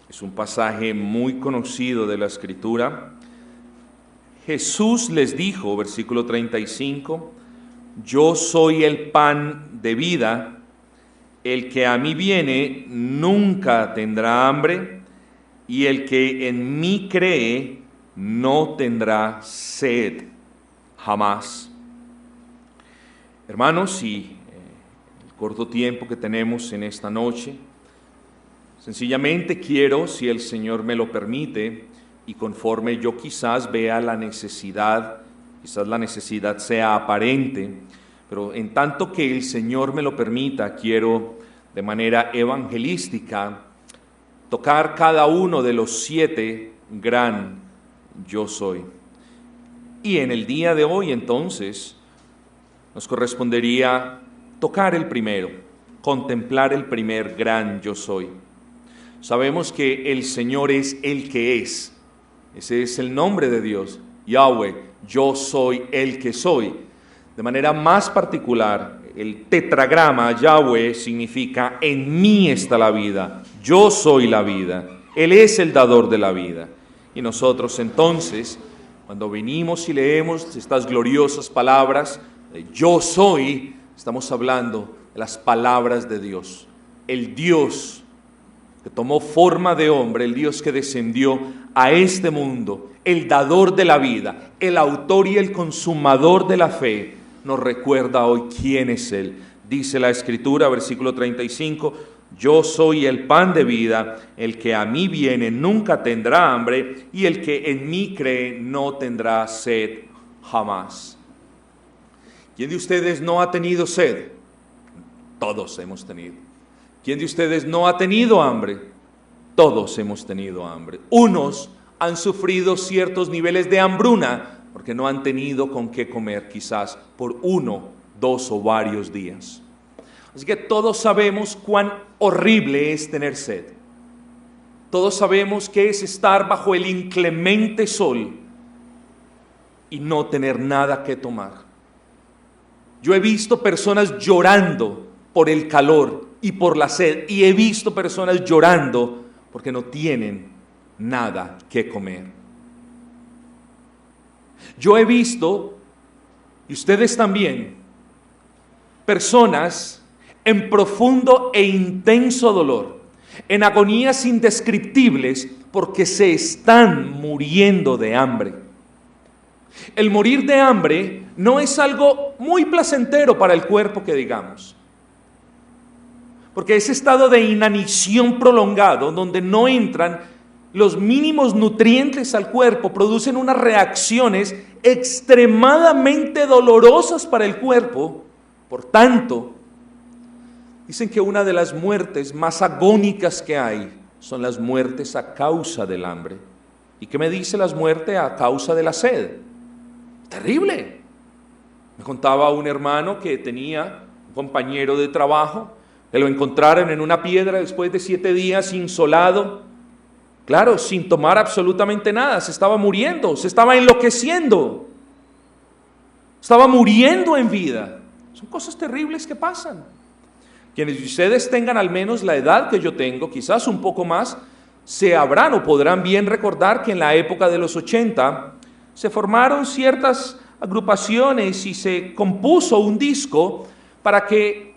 Es un pasaje muy conocido de la Escritura. Jesús les dijo, versículo 35, yo soy el pan de vida, el que a mí viene nunca tendrá hambre, y el que en mí cree no tendrá sed jamás. Hermanos, y el corto tiempo que tenemos en esta noche, sencillamente quiero, si el Señor me lo permite, y conforme yo quizás vea la necesidad, quizás la necesidad sea aparente, pero en tanto que el Señor me lo permita, quiero de manera evangelística tocar cada uno de los 7 gran yo soy. Y en el día de hoy entonces nos correspondería tocar el primero, contemplar el primer gran yo soy. Sabemos que el Señor es el que es. Ese es el nombre de Dios, Yahweh, yo soy el que soy. De manera más particular, el tetragrama Yahweh significa en mí está la vida, yo soy la vida, Él es el dador de la vida. Y nosotros entonces, cuando venimos y leemos estas gloriosas palabras, de yo soy, estamos hablando de las palabras de Dios, el Dios que tomó forma de hombre, el Dios que descendió a este mundo, el dador de la vida, el autor y el consumador de la fe, nos recuerda hoy quién es Él. Dice la Escritura, versículo 35, yo soy el pan de vida, el que a mí viene nunca tendrá hambre, y el que en mí cree no tendrá sed jamás. ¿Quién de ustedes no ha tenido sed? Todos hemos tenido. ¿Quién de ustedes no ha tenido hambre? Todos hemos tenido hambre. Unos han sufrido ciertos niveles de hambruna porque no han tenido con qué comer quizás por 1, 2 o varios días. Así que todos sabemos cuán horrible es tener sed. Todos sabemos qué es estar bajo el inclemente sol y no tener nada que tomar. Yo he visto personas llorando por el calor y por la sed, y he visto personas llorando porque no tienen nada que comer. Yo he visto, y ustedes también, personas en profundo e intenso dolor, en agonías indescriptibles, porque se están muriendo de hambre. El morir de hambre no es algo muy placentero para el cuerpo, que digamos, porque ese estado de inanición prolongado, donde no entran los mínimos nutrientes al cuerpo, producen unas reacciones extremadamente dolorosas para el cuerpo. Por tanto, dicen que una de las muertes más agónicas que hay son las muertes a causa del hambre. ¿Y qué me dice las muertes a causa de la sed? Terrible. Me contaba un hermano que tenía un compañero de trabajo, que lo encontraron en una piedra después de 7 días insolado, claro, sin tomar absolutamente nada, se estaba muriendo, se estaba enloqueciendo, estaba muriendo en vida. Son cosas terribles que pasan. Quienes de ustedes tengan al menos la edad que yo tengo, quizás un poco más, se habrán o podrán bien recordar que en la época de los 80 se formaron ciertas agrupaciones y se compuso un disco para que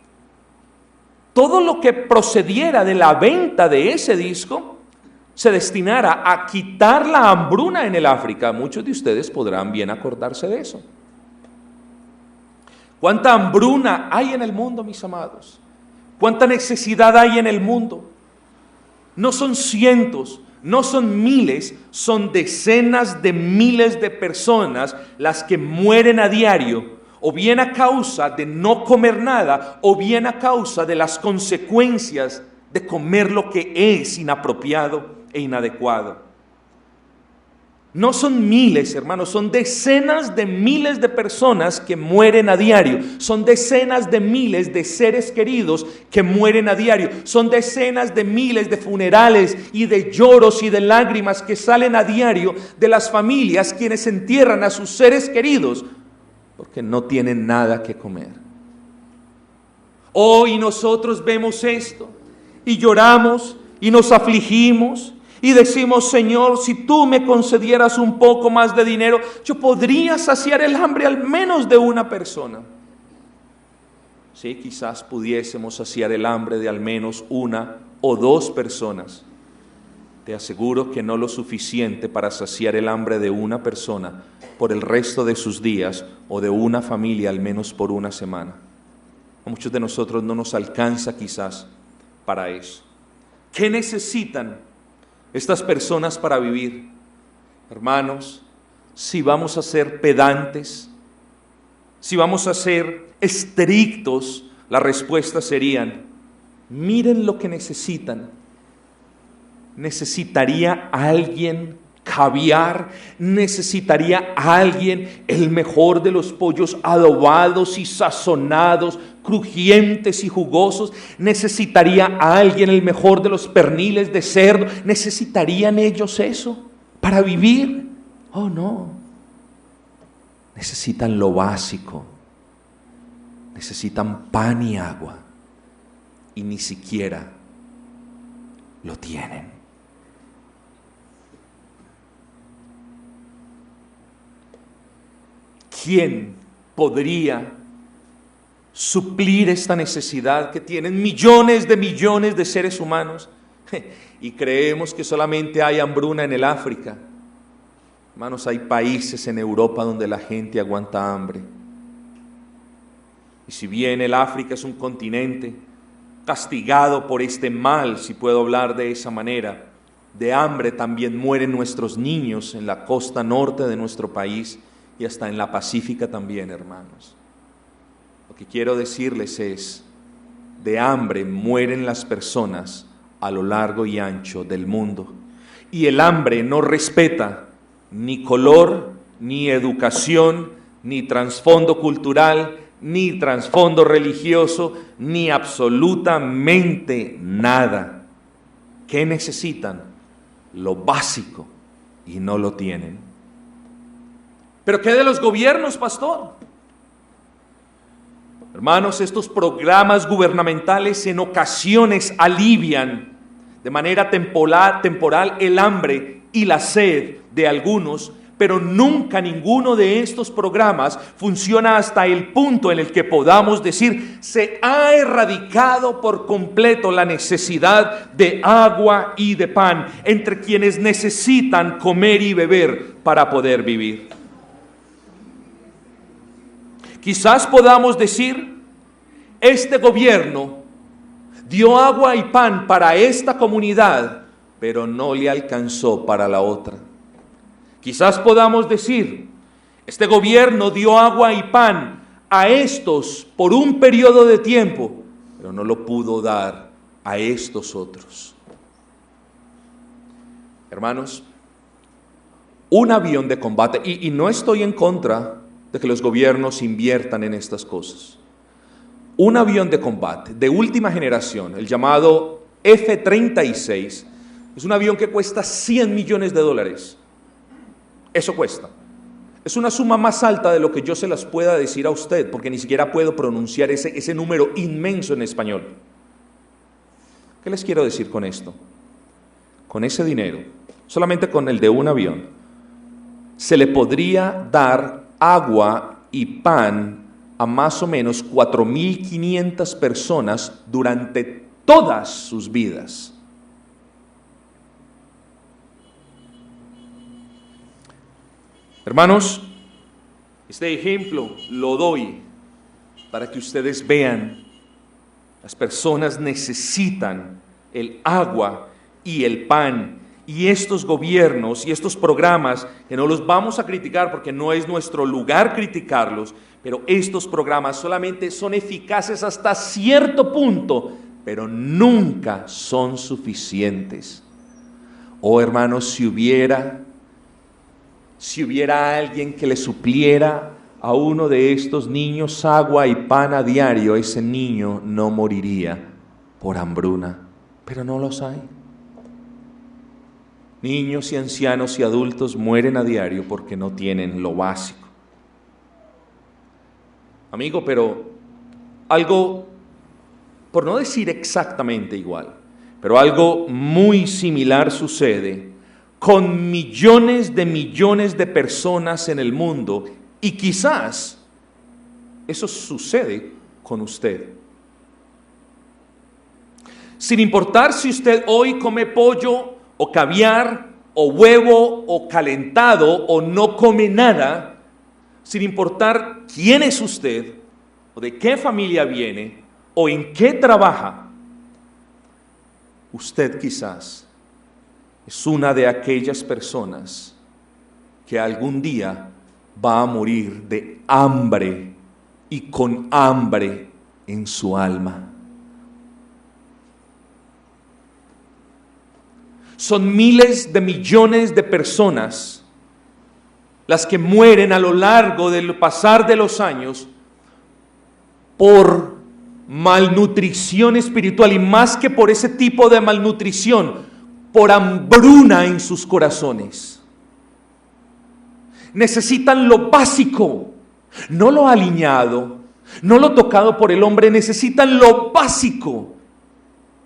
todo lo que procediera de la venta de ese disco se destinara a quitar la hambruna en el África. Muchos de ustedes podrán bien acordarse de eso. ¿Cuánta hambruna hay en el mundo, mis amados? ¿Cuánta necesidad hay en el mundo? No son cientos, no son miles, son decenas de miles de personas las que mueren a diario, o bien a causa de no comer nada, o bien a causa de las consecuencias de comer lo que es inapropiado e inadecuado. No son miles, hermanos, son decenas de miles de personas que mueren a diario. Son decenas de miles de seres queridos que mueren a diario. Son decenas de miles de funerales y de lloros y de lágrimas que salen a diario de las familias quienes entierran a sus seres queridos porque no tienen nada que comer. Hoy nosotros vemos esto y lloramos y nos afligimos y decimos: Señor, si tú me concedieras un poco más de dinero, yo podría saciar el hambre al menos de una persona. Sí, quizás pudiésemos saciar el hambre de al menos una o dos personas. Te aseguro que no lo suficiente para saciar el hambre de una persona por el resto de sus días o de una familia al menos por una semana. A muchos de nosotros no nos alcanza quizás para eso. ¿Qué necesitan estas personas para vivir? Hermanos, si vamos a ser pedantes, si vamos a ser estrictos, las respuestas serían: miren lo que necesitan. ¿Necesitaría alguien caviar? ¿Necesitaría alguien el mejor de los pollos adobados y sazonados, crujientes y jugosos? ¿Necesitaría alguien el mejor de los perniles de cerdo? ¿Necesitarían ellos eso para vivir? Oh, no. Necesitan lo básico. Necesitan pan y agua. Y ni siquiera lo tienen. ¿Quién podría suplir esta necesidad que tienen millones de seres humanos? Y creemos que solamente hay hambruna en el África. Hermanos, hay países en Europa donde la gente aguanta hambre. Y si bien el África es un continente castigado por este mal, si puedo hablar de esa manera, de hambre también mueren nuestros niños en la costa norte de nuestro país y hasta en la Pacífica también, hermanos. Lo que quiero decirles es: de hambre mueren las personas a lo largo y ancho del mundo. Y el hambre no respeta ni color, ni educación, ni trasfondo cultural, ni trasfondo religioso, ni absolutamente nada. ¿Qué necesitan? Lo básico, y no lo tienen. ¿Pero qué de los gobiernos, pastor? Hermanos, estos programas gubernamentales en ocasiones alivian de manera temporal el hambre y la sed de algunos, pero nunca ninguno de estos programas funciona hasta el punto en el que podamos decir: se ha erradicado por completo la necesidad de agua y de pan entre quienes necesitan comer y beber para poder vivir. Quizás podamos decir: este gobierno dio agua y pan para esta comunidad, pero no le alcanzó para la otra. Quizás podamos decir: este gobierno dio agua y pan a estos por un periodo de tiempo, pero no lo pudo dar a estos otros. Hermanos, un avión de combate, y no estoy en contra de que los gobiernos inviertan en estas cosas. Un avión de combate de última generación, el llamado F-36, es un avión que cuesta $100 millones. Eso cuesta. Es una suma más alta de lo que yo se las pueda decir a usted, porque ni siquiera puedo pronunciar ese número inmenso en español. ¿Qué les quiero decir con esto? Con ese dinero, solamente con el de un avión, se le podría dar agua y pan a más o menos 4.500 personas durante todas sus vidas. Hermanos, este ejemplo lo doy para que ustedes vean: las personas necesitan el agua y el pan. Y estos gobiernos y estos programas, que no los vamos a criticar porque no es nuestro lugar criticarlos, pero estos programas solamente son eficaces hasta cierto punto, pero nunca son suficientes. Oh, hermanos, si hubiera alguien que le supliera a uno de estos niños agua y pan a diario, ese niño no moriría por hambruna, pero no los hay. Niños y ancianos y adultos mueren a diario porque no tienen lo básico. Amigo, pero algo, por no decir exactamente igual, Pero algo muy similar sucede con millones de personas en el mundo, y quizás eso sucede con usted. Sin importar si usted hoy come pollo o caviar o huevo o calentado o no come nada, sin importar quién es usted o de qué familia viene o en qué trabaja, usted quizás es una de aquellas personas que algún día va a morir de hambre y con hambre en su alma. Son miles de millones de personas las que mueren a lo largo del pasar de los años por malnutrición espiritual, y más que por ese tipo de malnutrición, por hambruna en sus corazones. Necesitan lo básico, no lo aliñado, no lo tocado por el hombre, necesitan lo básico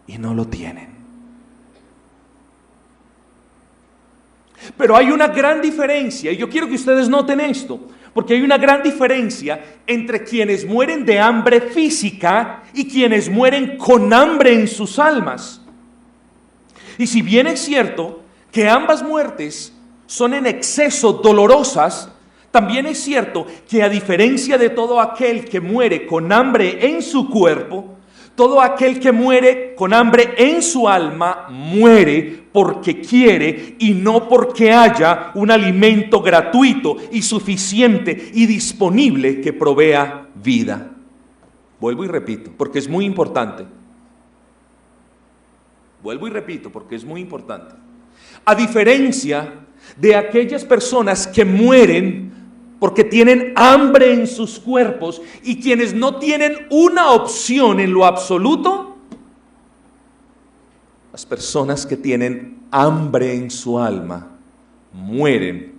y no lo tienen. Pero hay una gran diferencia, y yo quiero que ustedes noten esto, porque hay una gran diferencia entre quienes mueren de hambre física y quienes mueren con hambre en sus almas. Y si bien es cierto que ambas muertes son en exceso dolorosas, también es cierto que a diferencia de todo aquel que muere con hambre en su cuerpo, todo aquel que muere con hambre en su alma muere porque quiere y no porque haya un alimento gratuito y suficiente y disponible que provea vida. Vuelvo y repito, porque es muy importante. A diferencia de aquellas personas que mueren porque tienen hambre en sus cuerpos y quienes no tienen una opción en lo absoluto, las personas que tienen hambre en su alma mueren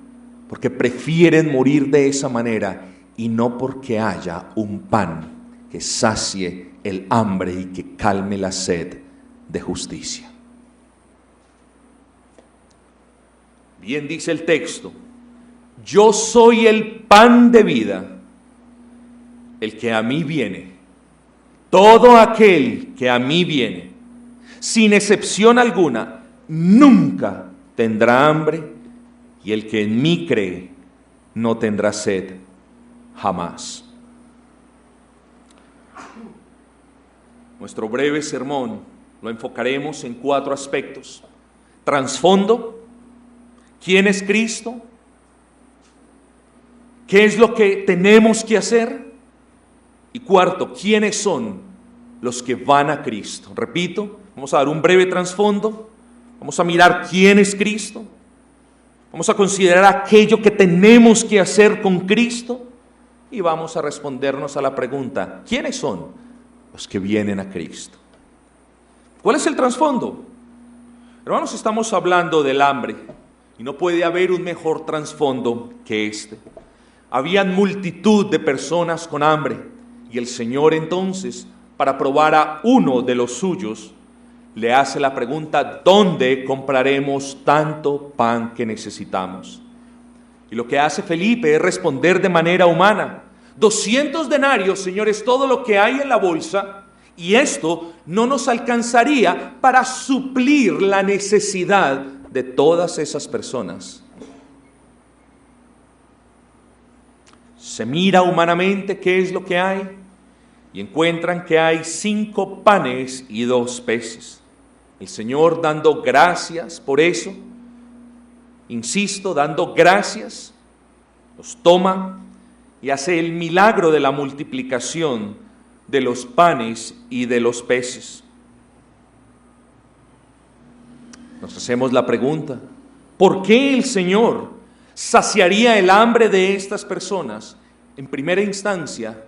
porque prefieren morir de esa manera y no porque haya un pan que sacie el hambre y que calme la sed de justicia. Bien dice el texto: yo soy el pan de vida, el que a mí viene, todo aquel que a mí viene, sin excepción alguna, nunca tendrá hambre, y el que en mí cree no tendrá sed jamás. Nuestro breve sermón lo enfocaremos en 4 aspectos: trasfondo, ¿quién es Cristo? ¿Qué es lo que tenemos que hacer? Y cuarto, ¿quiénes son los que van a Cristo? Repito, vamos a dar un breve trasfondo, vamos a mirar quién es Cristo, vamos a considerar aquello que tenemos que hacer con Cristo y vamos a respondernos a la pregunta: ¿quiénes son los que vienen a Cristo? ¿Cuál es el trasfondo? Hermanos, estamos hablando del hambre y no puede haber un mejor trasfondo que este. Habían multitud de personas con hambre y el Señor entonces, para probar a uno de los suyos, le hace la pregunta: ¿dónde compraremos tanto pan que necesitamos? Y lo que hace Felipe es responder de manera humana: 200 denarios, Señor, es todo lo que hay en la bolsa, y esto no nos alcanzaría para suplir la necesidad de todas esas personas. Se mira humanamente qué es lo que hay y encuentran que hay 5 panes y 2 peces. El Señor, dando gracias por eso, insisto, dando gracias, los toma y hace el milagro de la multiplicación de los panes y de los peces. Nos hacemos la pregunta: ¿por qué el Señor saciaría el hambre de estas personas? En primera instancia,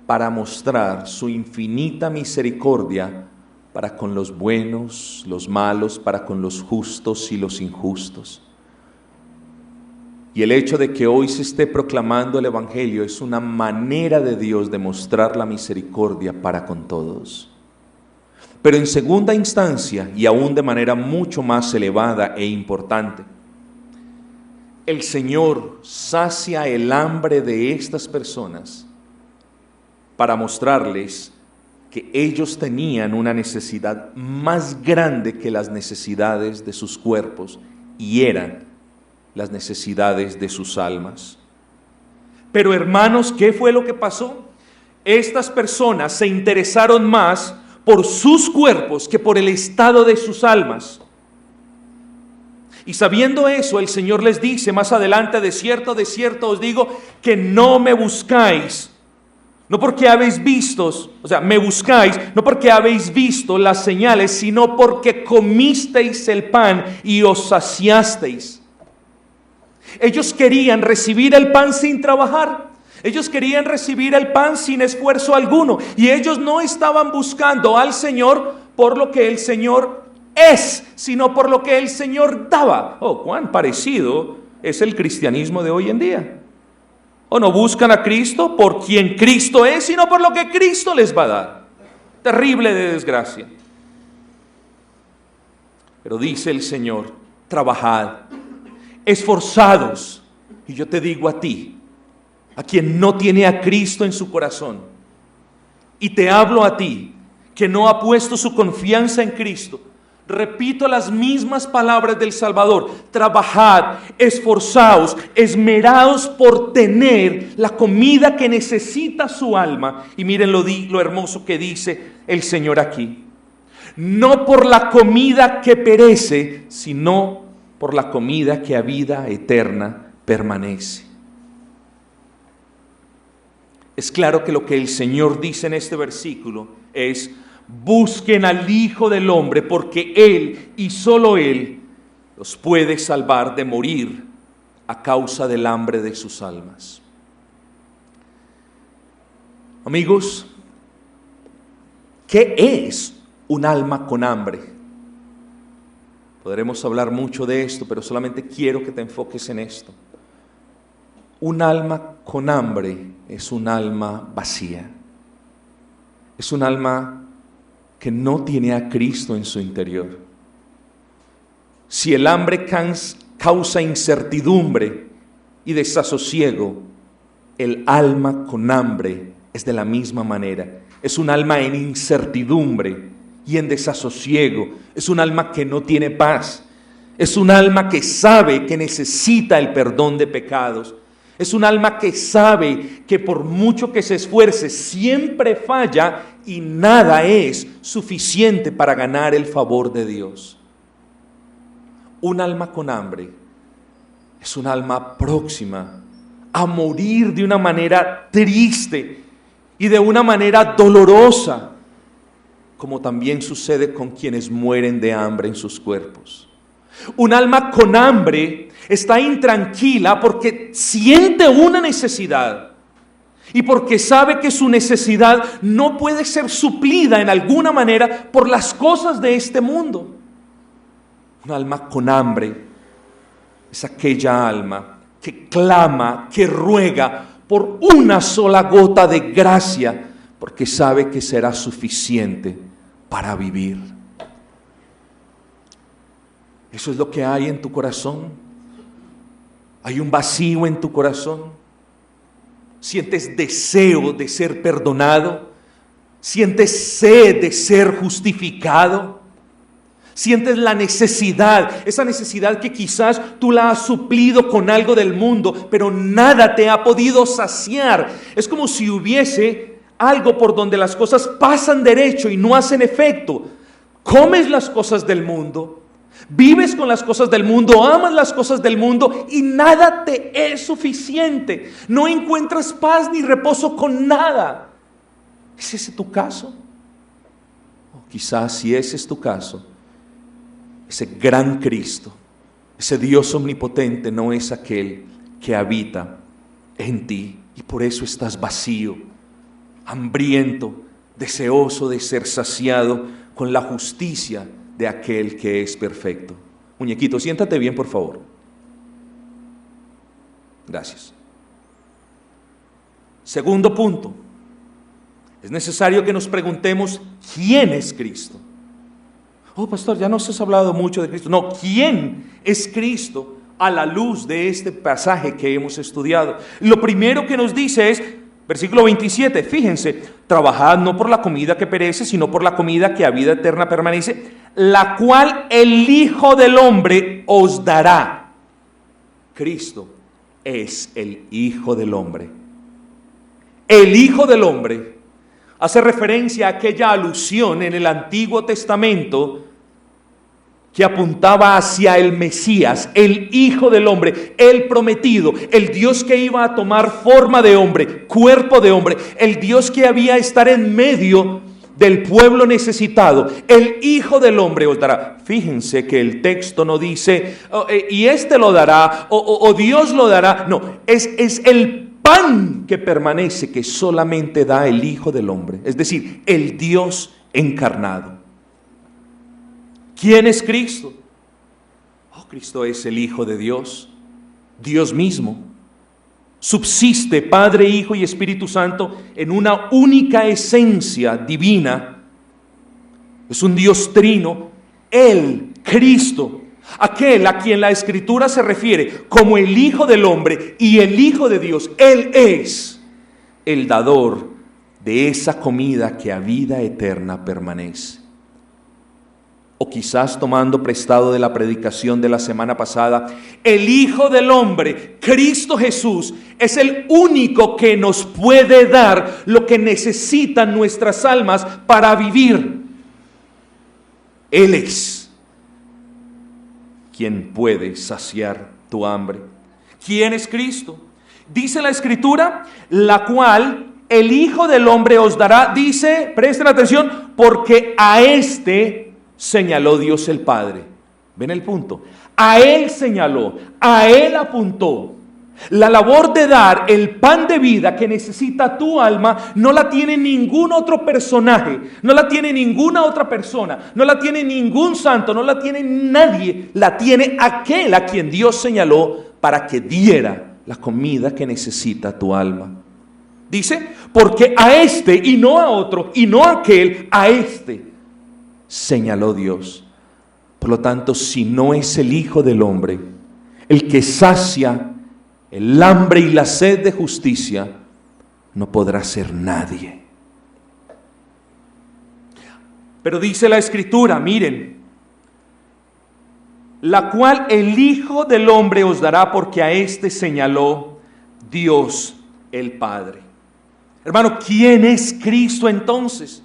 para mostrar su infinita misericordia para con los buenos, los malos, para con los justos y los injustos. Y el hecho de que hoy se esté proclamando el Evangelio es una manera de Dios de mostrar la misericordia para con todos. Pero en segunda instancia, y aún de manera mucho más elevada e importante, el Señor sacia el hambre de estas personas para mostrarles que ellos tenían una necesidad más grande que las necesidades de sus cuerpos, y eran las necesidades de sus almas. Pero hermanos, ¿qué fue lo que pasó? Estas personas se interesaron más por sus cuerpos que por el estado de sus almas. Y sabiendo eso, el Señor les dice más adelante: de cierto os digo que no me buscáis, no porque habéis visto, me buscáis, no porque habéis visto las señales, sino porque comisteis el pan y os saciasteis. Ellos querían recibir el pan sin trabajar. Ellos querían recibir el pan sin esfuerzo alguno. Y ellos no estaban buscando al Señor por lo que el Señor es, sino por lo que el Señor daba. Oh, cuán parecido es el cristianismo de hoy en día. O no buscan a Cristo por quien Cristo es, sino por lo que Cristo les va a dar. Terrible de desgracia. Pero dice el Señor: trabajad, esforzados. Y yo te digo a ti, a quien no tiene a Cristo en su corazón, y te hablo a ti, que no ha puesto su confianza en Cristo, repito las mismas palabras del Salvador: trabajad, esforzaos, esmeraos por tener la comida que necesita su alma. Y miren lo hermoso que dice el Señor aquí: no por la comida que perece, sino por la comida que a vida eterna permanece. Es claro que lo que el Señor dice en este versículo es: busquen al Hijo del Hombre, porque Él y solo Él los puede salvar de morir a causa del hambre de sus almas. Amigos, ¿qué es un alma con hambre? Podremos hablar mucho de esto, pero solamente quiero que te enfoques en esto. Un alma con hambre es un alma vacía. Es un alma que no tiene a Cristo en su interior. Si el hambre causa incertidumbre y desasosiego, el alma con hambre es de la misma manera. Es un alma en incertidumbre y en desasosiego. Es un alma que no tiene paz. Es un alma que sabe que necesita el perdón de pecados. Es un alma que sabe que por mucho que se esfuerce siempre falla y nada es suficiente para ganar el favor de Dios. Un alma con hambre es un alma próxima a morir de una manera triste y de una manera dolorosa, como también sucede con quienes mueren de hambre en sus cuerpos. Un alma con hambre está intranquila porque siente una necesidad y porque sabe que su necesidad no puede ser suplida en alguna manera por las cosas de este mundo. Un alma con hambre es aquella alma que clama, que ruega por una sola gota de gracia, porque sabe que será suficiente para vivir. Eso es lo que hay en tu corazón. Hay un vacío en tu corazón. Sientes deseo de ser perdonado. Sientes sed de ser justificado. Sientes la necesidad, esa necesidad que quizás tú la has suplido con algo del mundo, pero nada te ha podido saciar. Es como si hubiese algo por donde las cosas pasan derecho y no hacen efecto. Comes las cosas del mundo, vives con las cosas del mundo, amas las cosas del mundo y nada te es suficiente. No encuentras paz ni reposo con nada. ¿Es ese tu caso? O quizás si ese es tu caso, ese gran Cristo, ese Dios omnipotente no es aquel que habita en ti y por eso estás vacío, hambriento, deseoso de ser saciado con la justicia de aquel que es perfecto. Muñequito, siéntate bien, por favor. Gracias. Segundo punto, es necesario que nos preguntemos, ¿quién es Cristo? Oh, pastor, ya nos has hablado mucho de Cristo. No, ¿quién es Cristo a la luz de este pasaje que hemos estudiado? Lo primero que nos dice es, versículo 27, fíjense, trabajad no por la comida que perece, sino por la comida que a vida eterna permanece, la cual el Hijo del Hombre os dará. Cristo es el Hijo del Hombre. El Hijo del Hombre hace referencia a aquella alusión en el Antiguo Testamento que apuntaba hacia el Mesías, el Hijo del Hombre, el prometido, el Dios que iba a tomar forma de hombre, cuerpo de hombre, el Dios que había de estar en medio del pueblo necesitado. El Hijo del Hombre os dará. Fíjense que el texto no dice, y este lo dará, o Dios lo dará. No, es el pan que permanece, que solamente da el Hijo del Hombre, es decir, el Dios encarnado. ¿Quién es Cristo? Oh, Cristo es el Hijo de Dios, Dios mismo. Subsiste Padre, Hijo y Espíritu Santo en una única esencia divina. Es un Dios trino, Él, Cristo, aquel a quien la Escritura se refiere como el Hijo del Hombre y el Hijo de Dios. Él es el dador de esa comida que a vida eterna permanece. O quizás tomando prestado de la predicación de la semana pasada, el Hijo del Hombre, Cristo Jesús, es el único que nos puede dar lo que necesitan nuestras almas para vivir. Él es quien puede saciar tu hambre. ¿Quién es Cristo? Dice la Escritura, la cual el Hijo del Hombre os dará, dice, presten atención, porque a este señaló Dios el Padre. ¿Ven el punto? A Él señaló, a Él apuntó. La labor de dar el pan de vida que necesita tu alma no la tiene ningún otro personaje, no la tiene ninguna otra persona, no la tiene ningún santo, no la tiene nadie, la tiene aquel a quien Dios señaló para que diera la comida que necesita tu alma. Dice, porque a este y no a otro y no a aquel, a este señaló Dios. Por lo tanto, si no es el Hijo del Hombre el que sacia el hambre y la sed de justicia, no podrá ser nadie. Pero dice la Escritura, miren, la cual el Hijo del Hombre os dará, porque a este señaló Dios el Padre. Hermano, ¿quién es Cristo entonces?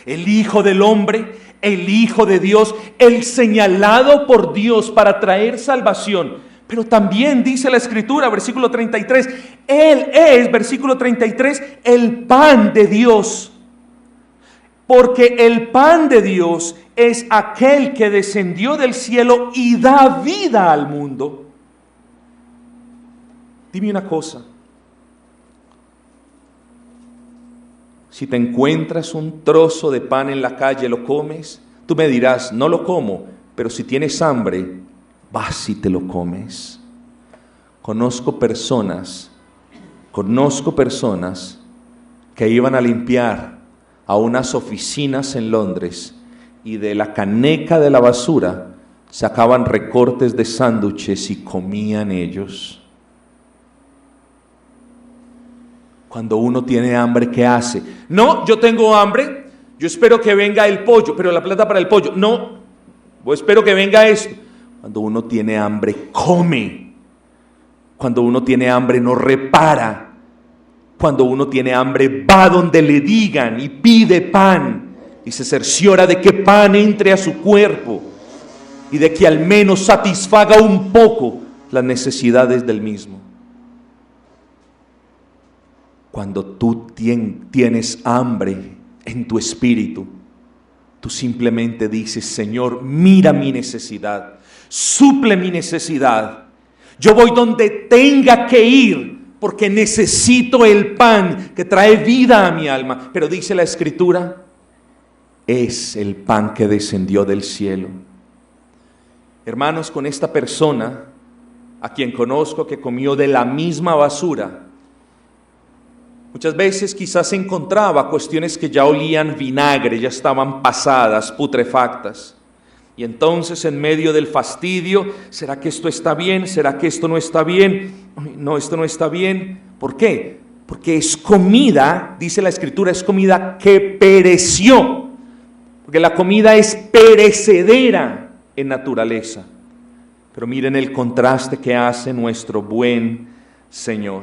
El Hijo del Hombre, el Hijo de Dios, el señalado por Dios para traer salvación. Pero también dice la Escritura, versículo 33, Él es, versículo 33, el pan de Dios. Porque el pan de Dios es aquel que descendió del cielo y da vida al mundo. Dime una cosa. Si te encuentras un trozo de pan en la calle, ¿lo comes? Tú me dirás, no lo como, pero si tienes hambre, vas y te lo comes. Conozco personas que iban a limpiar a unas oficinas en Londres y de la caneca de la basura sacaban recortes de sándwiches y comían ellos. Cuando uno tiene hambre, ¿qué hace? No, yo tengo hambre, yo espero que venga el pollo, pero la plata para el pollo. No, yo espero que venga esto. Cuando uno tiene hambre, come. Cuando uno tiene hambre, no repara. Cuando uno tiene hambre, va donde le digan y pide pan. Y se cerciora de que pan entre a su cuerpo y de que al menos satisfaga un poco las necesidades del mismo. Cuando tú tienes hambre en tu espíritu, tú simplemente dices, Señor, mira mi necesidad, suple mi necesidad. Yo voy donde tenga que ir porque necesito el pan que trae vida a mi alma. Pero dice la Escritura, es el pan que descendió del cielo. Hermanos, con esta persona, a quien conozco que comió de la misma basura, Muchas veces quizás encontraba cuestiones que ya olían vinagre, ya estaban pasadas, putrefactas. Y entonces en medio del fastidio, ¿será que esto está bien? ¿Será que esto no está bien? No, esto no está bien. ¿Por qué? Porque es comida, dice la Escritura, es comida que pereció. Porque la comida es perecedera en naturaleza. Pero miren el contraste que hace nuestro buen Señor.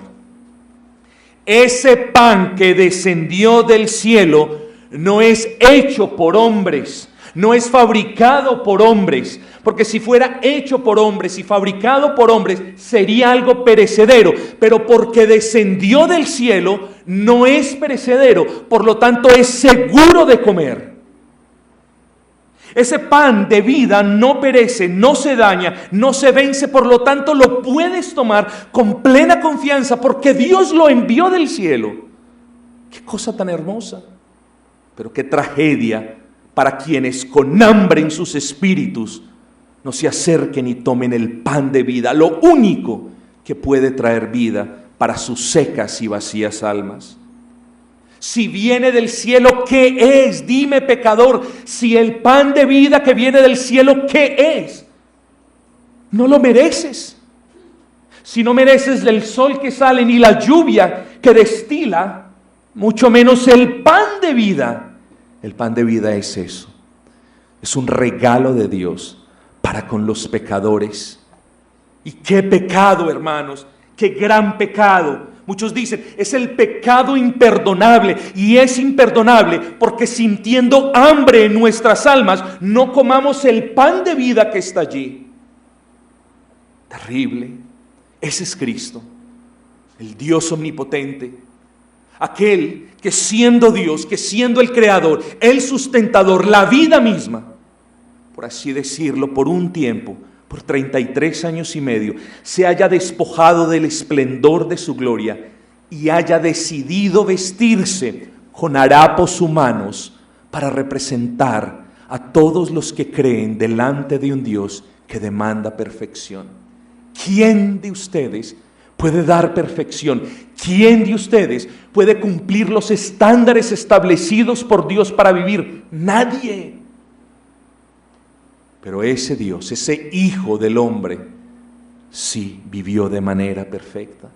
Ese pan que descendió del cielo no es hecho por hombres, no es fabricado por hombres, porque si fuera hecho por hombres y fabricado por hombres sería algo perecedero, pero porque descendió del cielo no es perecedero, por lo tanto es seguro de comer. Ese pan de vida no perece, no se daña, no se vence, por lo tanto lo puedes tomar con plena confianza porque Dios lo envió del cielo. Qué cosa tan hermosa, pero qué tragedia para quienes con hambre en sus espíritus no se acerquen y tomen el pan de vida, lo único que puede traer vida para sus secas y vacías almas. Si viene del cielo, ¿qué es? Dime, pecador, si el pan de vida que viene del cielo, ¿qué es? No lo mereces. Si no mereces del sol que sale ni la lluvia que destila, mucho menos el pan de vida. El pan de vida es eso. Es un regalo de Dios para con los pecadores. ¿Y qué pecado, hermanos? ¡Qué gran pecado! Muchos dicen, es el pecado imperdonable, y es imperdonable porque sintiendo hambre en nuestras almas, no comamos el pan de vida que está allí. Terrible. Ese es Cristo, el Dios omnipotente, aquel que siendo Dios, que siendo el creador, el sustentador, la vida misma, por así decirlo, por un tiempo, por 33 años y medio, se haya despojado del esplendor de su gloria y haya decidido vestirse con harapos humanos para representar a todos los que creen delante de un Dios que demanda perfección. ¿Quién de ustedes puede dar perfección? ¿Quién de ustedes puede cumplir los estándares establecidos por Dios para vivir? Nadie. Pero ese Dios, ese Hijo del hombre, sí vivió de manera perfecta.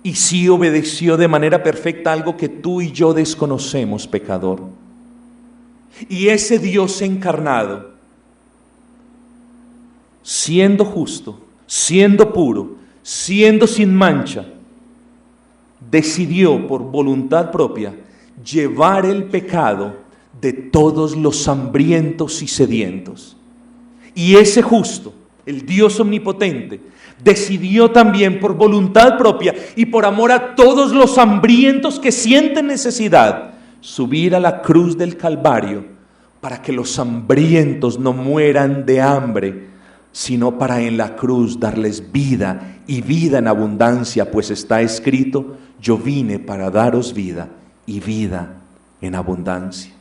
Y sí obedeció de manera perfecta algo que tú y yo desconocemos, pecador. Y ese Dios encarnado, siendo justo, siendo puro, siendo sin mancha, decidió por voluntad propia llevar el pecado de todos los hambrientos y sedientos. Y ese justo, el Dios omnipotente, decidió también por voluntad propia y por amor a todos los hambrientos que sienten necesidad, subir a la cruz del Calvario para que los hambrientos no mueran de hambre, sino para en la cruz darles vida y vida en abundancia, pues está escrito, yo vine para daros vida y vida en abundancia.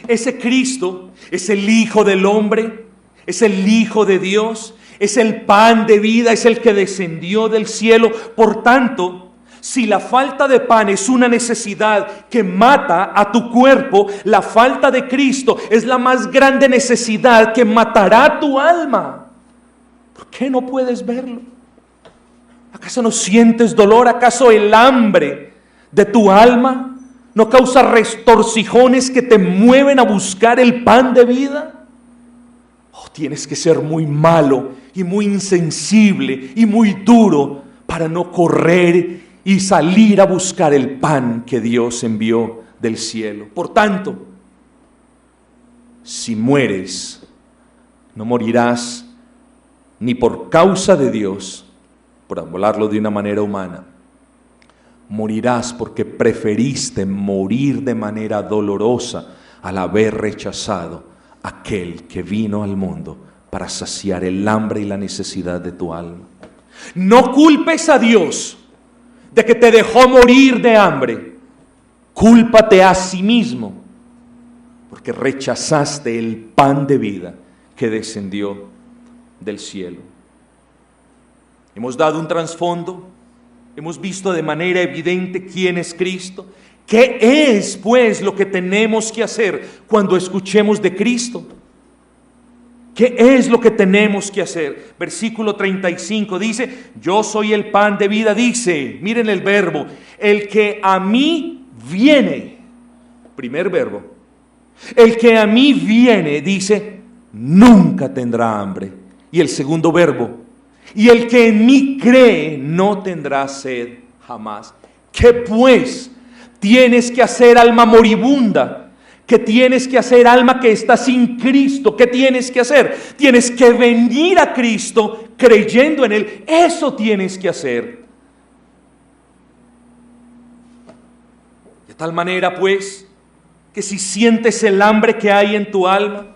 Ese Cristo es el Hijo del hombre, es el Hijo de Dios, es el pan de vida, es el que descendió del cielo. Por tanto, si la falta de pan es una necesidad que mata a tu cuerpo, la falta de Cristo es la más grande necesidad que matará tu alma. ¿Por qué no puedes verlo? ¿Acaso no sientes dolor? ¿Acaso el hambre de tu alma no causa retorcijones que te mueven a buscar el pan de vida? Oh, tienes que ser muy malo y muy insensible y muy duro para no correr y salir a buscar el pan que Dios envió del cielo. Por tanto, si mueres, no morirás ni por causa de Dios, por hablarlo de una manera humana. Morirás porque preferiste morir de manera dolorosa al haber rechazado a aquel que vino al mundo para saciar el hambre y la necesidad de tu alma. No culpes a Dios de que te dejó morir de hambre. Cúlpate a sí mismo porque rechazaste el pan de vida que descendió del cielo. Hemos dado un trasfondo Hemos visto de manera evidente quién es Cristo. ¿Qué es, pues, lo que tenemos que hacer cuando escuchemos de Cristo? ¿Qué es lo que tenemos que hacer? Versículo 35 dice, yo soy el pan de vida, dice, miren el verbo, el que a mí viene, primer verbo, el que a mí viene, dice, nunca tendrá hambre. Y el segundo verbo, y el que en mí cree no tendrá sed jamás. ¿Qué pues tienes que hacer, alma moribunda? ¿Qué tienes que hacer, alma que está sin Cristo? ¿Qué tienes que hacer? Tienes que venir a Cristo creyendo en Él. Eso tienes que hacer. De tal manera, pues, que si sientes el hambre que hay en tu alma,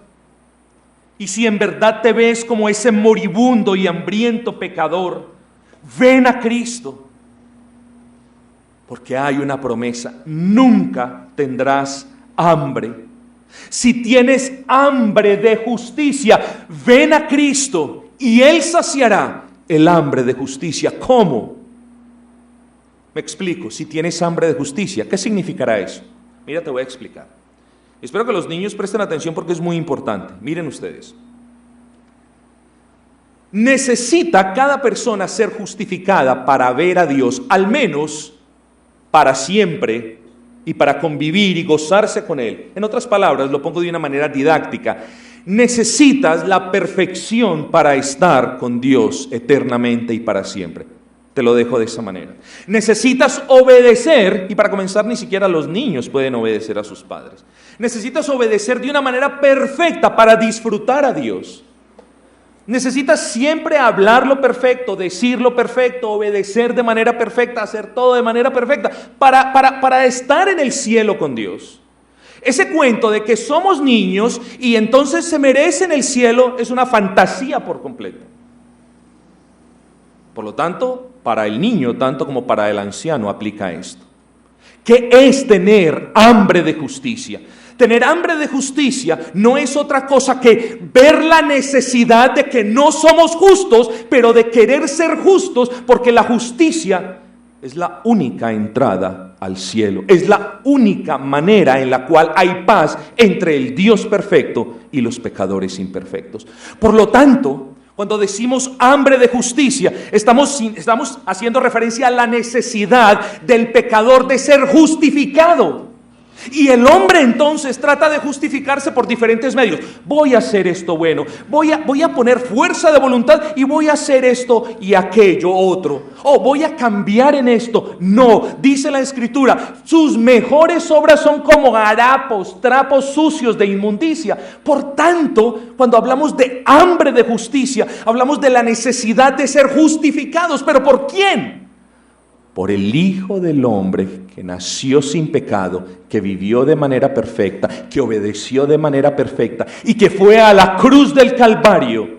y si en verdad te ves como ese moribundo y hambriento pecador, ven a Cristo. Porque hay una promesa, nunca tendrás hambre. Si tienes hambre de justicia, ven a Cristo y Él saciará el hambre de justicia. ¿Cómo? Me explico, si tienes hambre de justicia, ¿qué significará eso? Mira, te voy a explicar. Espero que los niños presten atención porque es muy importante. Miren ustedes. Necesita cada persona ser justificada para ver a Dios, al menos para siempre, y para convivir y gozarse con Él. En otras palabras, lo pongo de una manera didáctica. Necesitas la perfección para estar con Dios eternamente y para siempre. Te lo dejo de esa manera. Necesitas obedecer, y para comenzar ni siquiera los niños pueden obedecer a sus padres. Necesitas obedecer de una manera perfecta para disfrutar a Dios. Necesitas siempre hablar lo perfecto, decir lo perfecto, obedecer de manera perfecta, hacer todo de manera perfecta para estar en el cielo con Dios. Ese cuento de que somos niños y entonces se merecen el cielo es una fantasía por completo. Por lo tanto, para el niño, tanto como para el anciano, aplica esto. ¿Qué es tener hambre de justicia? Tener hambre de justicia no es otra cosa que ver la necesidad de que no somos justos, pero de querer ser justos, porque la justicia es la única entrada al cielo. Es la única manera en la cual hay paz entre el Dios perfecto y los pecadores imperfectos. Por lo tanto, cuando decimos hambre de justicia, estamos haciendo referencia a la necesidad del pecador de ser justificado. Y el hombre entonces trata de justificarse por diferentes medios. Voy a hacer esto bueno, voy a poner fuerza de voluntad y voy a hacer esto y aquello otro. Voy a cambiar en esto. No, dice la Escritura, sus mejores obras son como harapos, trapos sucios de inmundicia. Por tanto, cuando hablamos de hambre de justicia, hablamos de la necesidad de ser justificados. ¿Pero por quién? Por el Hijo del Hombre que nació sin pecado, que vivió de manera perfecta, que obedeció de manera perfecta y que fue a la cruz del Calvario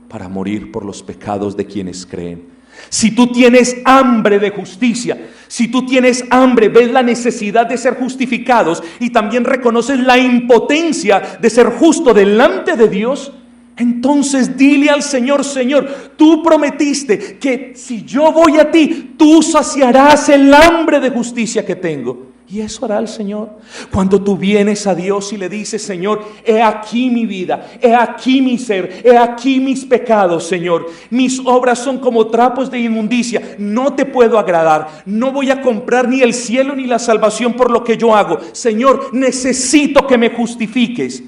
para morir por los pecados de quienes creen. Si tú tienes hambre de justicia, si tú tienes hambre, ves la necesidad de ser justificados y también reconoces la impotencia de ser justo delante de Dios, entonces dile al Señor: Señor, tú prometiste que si yo voy a ti, tú saciarás el hambre de justicia que tengo. Y eso hará el Señor. Cuando tú vienes a Dios y le dices: Señor, he aquí mi vida, he aquí mi ser, he aquí mis pecados, Señor. Mis obras son como trapos de inmundicia, no te puedo agradar. No voy a comprar ni el cielo ni la salvación por lo que yo hago. Señor, necesito que me justifiques.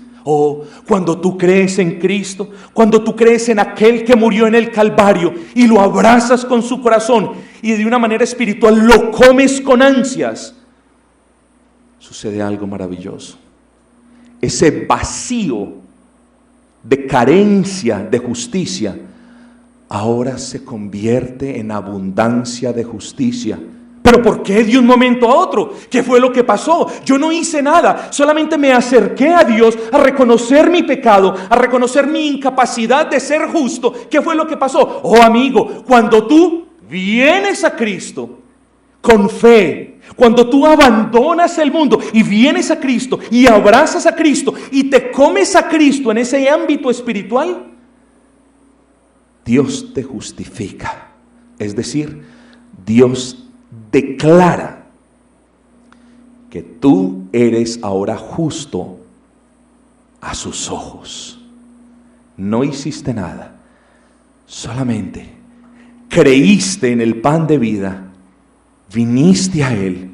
Cuando tú crees en Cristo, cuando tú crees en aquel que murió en el Calvario y lo abrazas con su corazón y de una manera espiritual lo comes con ansias, sucede algo maravilloso. Ese vacío de carencia de justicia ahora se convierte en abundancia de justicia. ¿Pero por qué de un momento a otro? ¿Qué fue lo que pasó? Yo no hice nada, solamente me acerqué a Dios a reconocer mi pecado, a reconocer mi incapacidad de ser justo. ¿Qué fue lo que pasó? Amigo, cuando tú vienes a Cristo con fe, cuando tú abandonas el mundo y vienes a Cristo y abrazas a Cristo y te comes a Cristo en ese ámbito espiritual, Dios te justifica. Es decir, Dios declara que tú eres ahora justo a sus ojos. No hiciste nada, solamente creíste en el pan de vida, viniste a Él,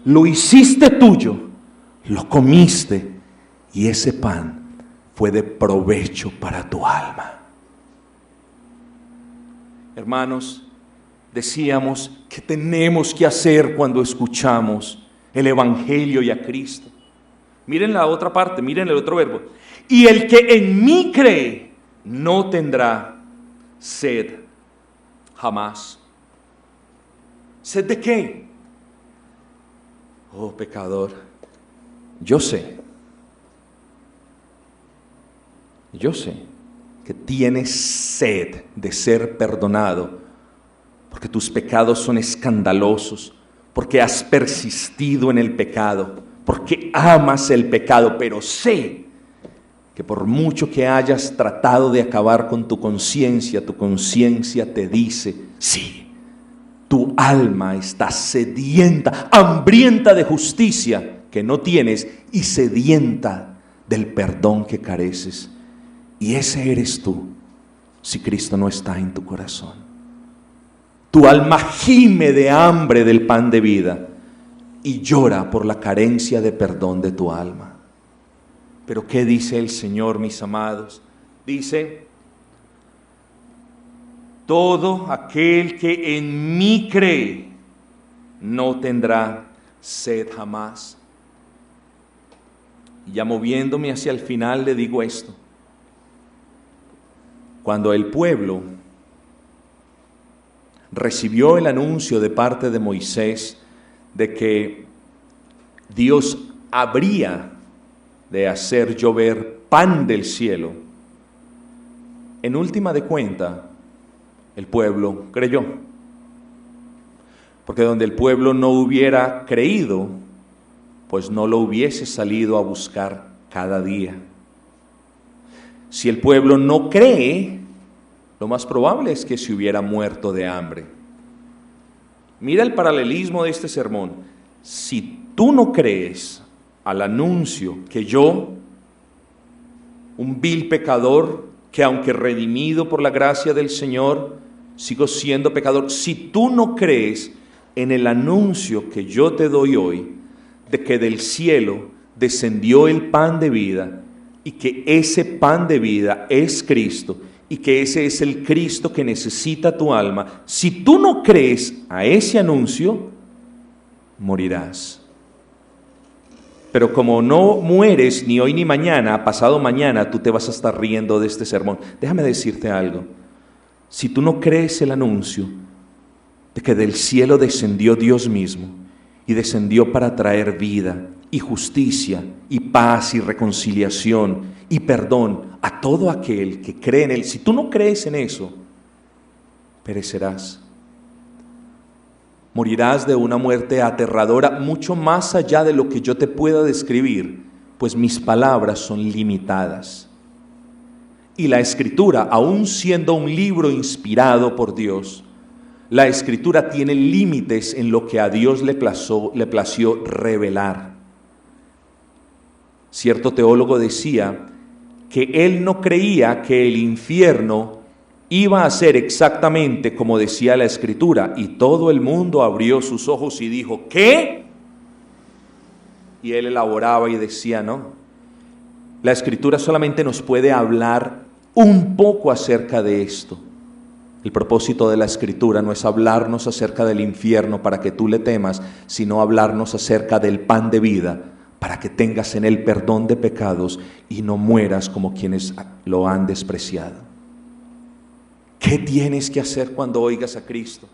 lo hiciste tuyo, lo comiste y ese pan fue de provecho para tu alma. Hermanos, decíamos que tenemos que hacer cuando escuchamos el Evangelio y a Cristo. Miren la otra parte, miren el otro verbo. Y el que en mí cree no tendrá sed jamás. ¿Sed de qué? Oh, pecador, yo sé que tienes sed de ser perdonado, porque tus pecados son escandalosos, porque has persistido en el pecado, porque amas el pecado, pero sé que por mucho que hayas tratado de acabar con tu conciencia te dice, sí, tu alma está sedienta, hambrienta de justicia que no tienes y sedienta del perdón que careces. Y ese eres tú, si Cristo no está en tu corazón. Tu alma gime de hambre del pan de vida y llora por la carencia de perdón de tu alma. Pero ¿qué dice el Señor, mis amados? Dice, todo aquel que en mí cree no tendrá sed jamás. Y ya moviéndome hacia el final le digo esto. Cuando el pueblo recibió el anuncio de parte de Moisés de que Dios habría de hacer llover pan del cielo, en última de cuenta, el pueblo creyó. Porque donde el pueblo no hubiera creído, pues no lo hubiese salido a buscar cada día. Si el pueblo no cree, lo más probable es que se hubiera muerto de hambre. Mira el paralelismo de este sermón. Si tú no crees al anuncio que yo, un vil pecador, que aunque redimido por la gracia del Señor, sigo siendo pecador. Si tú no crees en el anuncio que yo te doy hoy, de que del cielo descendió el pan de vida, y que ese pan de vida es Cristo, y que ese es el Cristo que necesita tu alma, si tú no crees a ese anuncio, morirás. Pero como no mueres ni hoy ni mañana, pasado mañana, tú te vas a estar riendo de este sermón. Déjame decirte algo. Si tú no crees el anuncio de que del cielo descendió Dios mismo, y descendió para traer vida y justicia y paz y reconciliación y perdón a todo aquel que cree en Él, si tú no crees en eso, perecerás. Morirás de una muerte aterradora, mucho más allá de lo que yo te pueda describir, pues mis palabras son limitadas. Y la Escritura, aun siendo un libro inspirado por Dios, la Escritura tiene límites en lo que a Dios le plació revelar. Cierto teólogo decía que él no creía que el infierno iba a ser exactamente como decía la Escritura, y todo el mundo abrió sus ojos y dijo, ¿qué? Y él elaboraba y decía, no, la Escritura solamente nos puede hablar un poco acerca de esto. El propósito de la Escritura no es hablarnos acerca del infierno para que tú le temas, sino hablarnos acerca del pan de vida, para que tengas en él perdón de pecados y no mueras como quienes lo han despreciado. ¿Qué tienes que hacer cuando oigas a Cristo?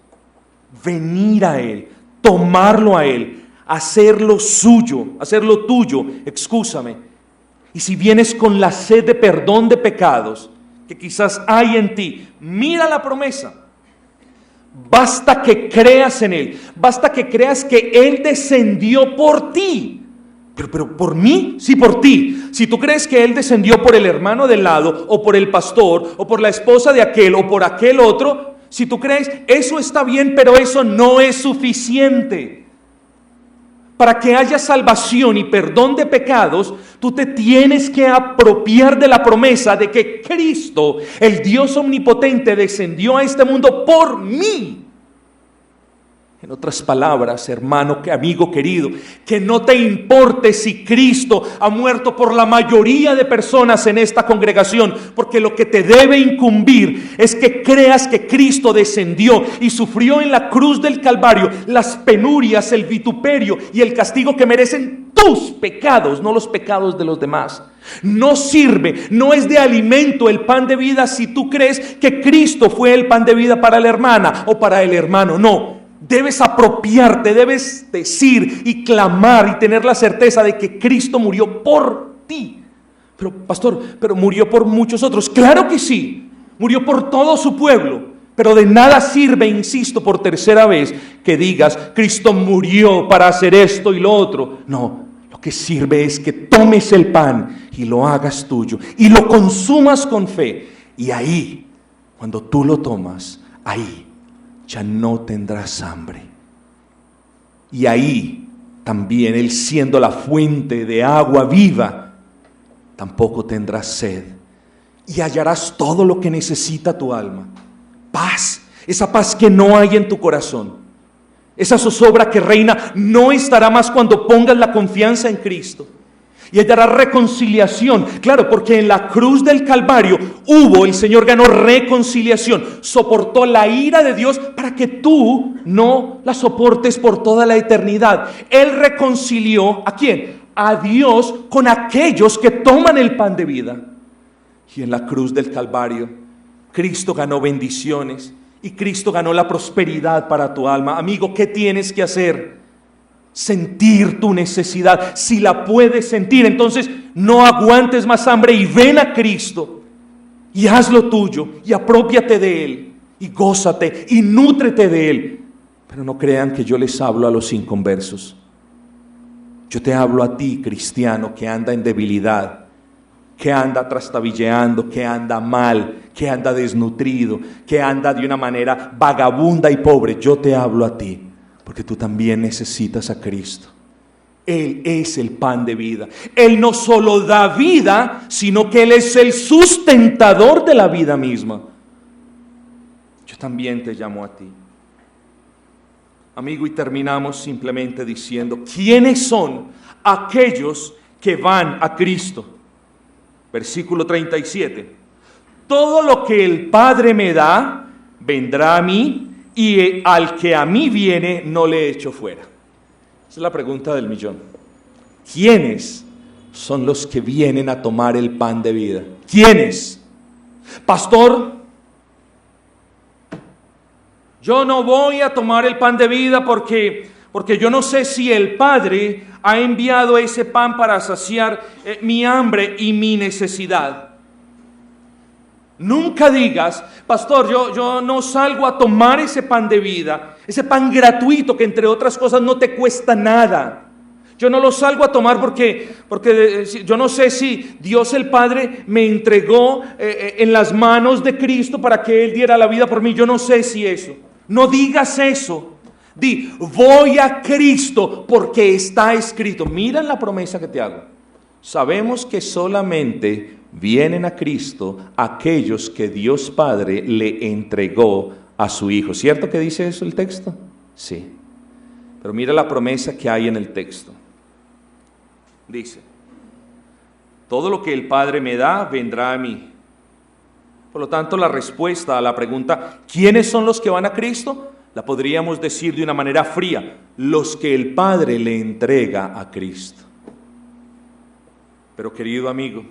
Venir a Él, tomarlo a Él, hacerlo suyo, hacerlo tuyo, excúsame. Y si vienes con la sed de perdón de pecados que quizás hay en ti, mira la promesa. Basta que creas en Él, basta que creas que Él descendió por ti. Pero ¿por mí? Sí, por ti. Si tú crees que Él descendió por el hermano del lado, o por el pastor, o por la esposa de aquel, o por aquel otro, si tú crees, eso está bien, pero eso no es suficiente. Para que haya salvación y perdón de pecados, tú te tienes que apropiar de la promesa de que Cristo, el Dios omnipotente, descendió a este mundo por mí. En otras palabras, hermano, amigo querido, que no te importe si Cristo ha muerto por la mayoría de personas en esta congregación, porque lo que te debe incumbir es que creas que Cristo descendió y sufrió en la cruz del Calvario las penurias, el vituperio y el castigo que merecen tus pecados, no los pecados de los demás. No sirve, no es de alimento el pan de vida si tú crees que Cristo fue el pan de vida para la hermana o para el hermano, no. Debes apropiarte, debes decir y clamar y tener la certeza de que Cristo murió por ti. Pero pastor, pero murió por muchos otros. Claro que sí, murió por todo su pueblo. Pero de nada sirve, insisto por tercera vez, que digas, Cristo murió para hacer esto y lo otro. No, lo que sirve es que tomes el pan y lo hagas tuyo y lo consumas con fe. Y ahí, cuando tú lo tomas, ahí ya no tendrás hambre. Y ahí también, Él siendo la fuente de agua viva, tampoco tendrás sed. Y hallarás todo lo que necesita tu alma. Paz, esa paz que no hay en tu corazón. Esa zozobra que reina no estará más cuando pongas la confianza en Cristo. Y hallará reconciliación. Claro, porque en la cruz del Calvario el Señor ganó reconciliación. Soportó la ira de Dios para que tú no la soportes por toda la eternidad. Él reconcilió, ¿a quién? A Dios con aquellos que toman el pan de vida. Y en la cruz del Calvario, Cristo ganó bendiciones y Cristo ganó la prosperidad para tu alma. Amigo, ¿qué tienes que hacer? Sentir tu necesidad. Si la puedes sentir, entonces no aguantes más hambre y ven a Cristo y haz lo tuyo y apropiate de Él y gózate y nútrete de Él. Pero no crean que yo les hablo a los inconversos. Yo te hablo a ti, cristiano, que anda en debilidad, que anda trastabilleando, que anda mal, que anda desnutrido, que anda de una manera vagabunda y pobre. Yo te hablo a ti, porque tú también necesitas a Cristo. Él es el pan de vida. Él no solo da vida, sino que Él es el sustentador de la vida misma. Yo también te llamo a ti. Amigo, y terminamos simplemente diciendo, ¿quiénes son aquellos que van a Cristo? Versículo 37. Todo lo que el Padre me da, vendrá a mí, y al que a mí viene, no le echo fuera. Esa es la pregunta del millón. ¿Quiénes son los que vienen a tomar el pan de vida? ¿Quiénes? Pastor, yo no voy a tomar el pan de vida porque yo no sé si el Padre ha enviado ese pan para saciar mi hambre y mi necesidad. Nunca digas, pastor, yo no salgo a tomar ese pan de vida, ese pan gratuito que entre otras cosas no te cuesta nada. Yo no lo salgo a tomar porque yo no sé si Dios el Padre me entregó en las manos de Cristo para que Él diera la vida por mí. Yo no sé si eso. No digas eso. Di, voy a Cristo porque está escrito. Mira la promesa que te hago. Sabemos que solamente vienen a Cristo aquellos que Dios Padre le entregó a su Hijo. ¿Cierto que dice eso el texto? Sí. Pero mira la promesa que hay en el texto. Dice, todo lo que el Padre me da, vendrá a mí. Por lo tanto, la respuesta a la pregunta, ¿quiénes son los que van a Cristo? La podríamos decir de una manera fría, los que el Padre le entrega a Cristo. Pero querido amigo,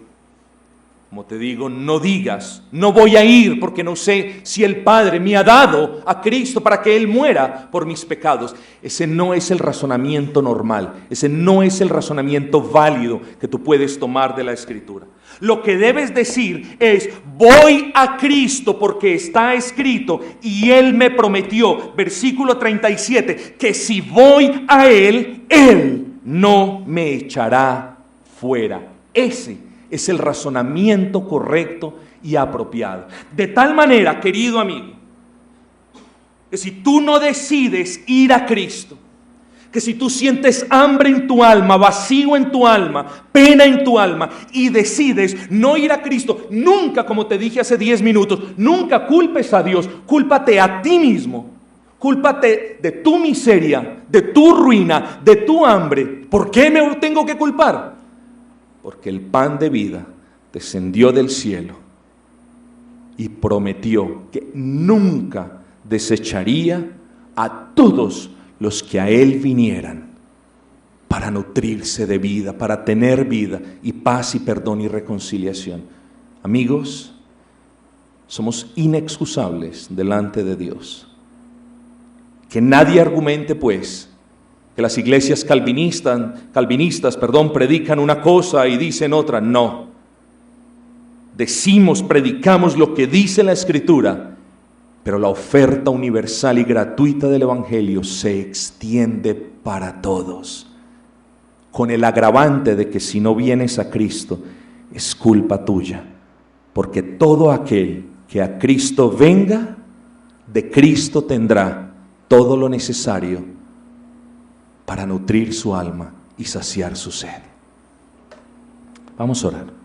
como te digo, no digas, no voy a ir porque no sé si el Padre me ha dado a Cristo para que Él muera por mis pecados. Ese no es el razonamiento normal, ese no es el razonamiento válido que tú puedes tomar de la Escritura. Lo que debes decir es, voy a Cristo porque está escrito y Él me prometió, versículo 37, que si voy a Él, Él no me echará fuera. Ese es el razonamiento correcto y apropiado. De tal manera, querido amigo, que si tú no decides ir a Cristo, que si tú sientes hambre en tu alma, vacío en tu alma, pena en tu alma, y decides no ir a Cristo, nunca, como te dije hace 10 minutos, nunca culpes a Dios, cúlpate a ti mismo, cúlpate de tu miseria, de tu ruina, de tu hambre. ¿Por qué me tengo que culpar? Porque el pan de vida descendió del cielo y prometió que nunca desecharía a todos los que a Él vinieran para nutrirse de vida, para tener vida y paz y perdón y reconciliación. Amigos, somos inexcusables delante de Dios. Que nadie argumente, pues, que las iglesias calvinistas, predican una cosa y dicen otra. No. Predicamos lo que dice la Escritura, pero la oferta universal y gratuita del Evangelio se extiende para todos, con el agravante de que si no vienes a Cristo, es culpa tuya, porque todo aquel que a Cristo venga, de Cristo tendrá todo lo necesario para nutrir su alma y saciar su sed. Vamos a orar.